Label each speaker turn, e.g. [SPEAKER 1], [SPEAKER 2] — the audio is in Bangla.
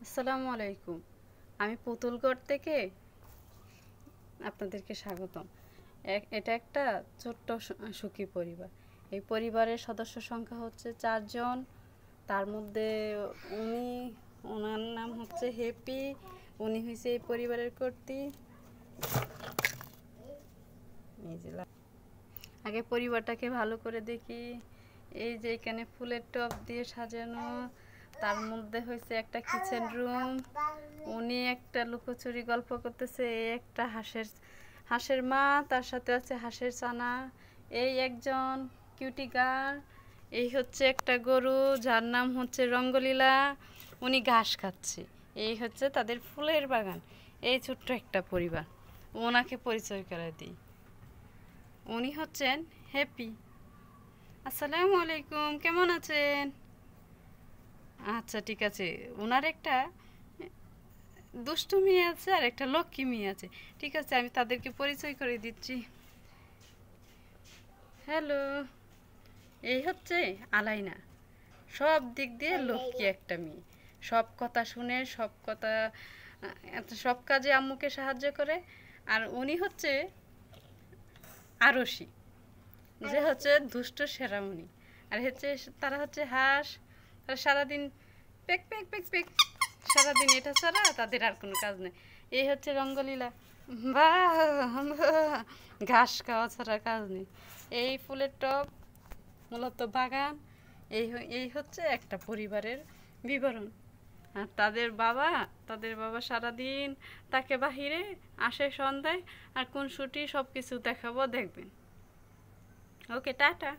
[SPEAKER 1] আসসালামু আলাইকুম। আমি পুতুলগড় থেকে আপনাদেরকে স্বাগতম। এটা একটা ছোট্ট সুখী পরিবার। এই পরিবারের সদস্য সংখ্যা হচ্ছে 4 জন। তার মধ্যে ওনার নাম হচ্ছে হ্যাপি। উনি হয়েছে এই পরিবারের কর্ত্রী। আগে পরিবারটাকে ভালো করে দেখি। এই যে এখানে ফুলের টব দিয়ে সাজানো, তার মধ্যে হয়েছে একটা কিচেন রুম। উনি একটা লুকোচুরি গল্প করতেছে। এই একটা হাঁসের মা, তার সাথে আছে হাঁসের ছানা। এই একজন কিউটি গার্ল। এই হচ্ছে একটা গরু যার নাম হচ্ছে রঙ্গলীলা। উনি ঘাস খাচ্ছে। এই হচ্ছে তাদের ফুলের বাগান। এই ছোট্ট একটা পরিবার। ওনাকে পরিচয় করে দিই। উনি হচ্ছেন হ্যাপি। আসসালামু আলাইকুম, কেমন আছেন? আচ্ছা, ঠিক আছে। ওনার একটা দুষ্টু মেয়ে আছে আর একটা লক্ষ্মী মেয়ে আছে। ঠিক আছে, আমি তাদেরকে পরিচয় করে দিচ্ছি। হ্যালো, এই হচ্ছে আলাইনা। সব দিক দিয়ে লক্ষ্মী একটা মেয়ে। সব কথা শুনে, সব কাজে আম্মুকে সাহায্য করে। আর উনি হচ্ছে আরশি, যে হচ্ছে দুষ্ট সেরামণি। আর হচ্ছে তারা হচ্ছে হাঁস। তারা সারাদিন পেক পেক পেক পেক, সারাদিন এটা ছাড়া তাদের আর কোনো কাজ নেই। এই হচ্ছে রঙ্গলীলা। বা ঘাস খাওয়া ছাড়া কাজ নেই। এই ফুলের টব, মূলত বাগান। এই হচ্ছে একটা পরিবারের বিবরণ। আর তাদের বাবা সারাদিন তাকে বাহিরে আসে সন্ধ্যায়। আর কোন ছুটি সব কিছু দেখাবো, দেখবেন। ওকে, টাটা।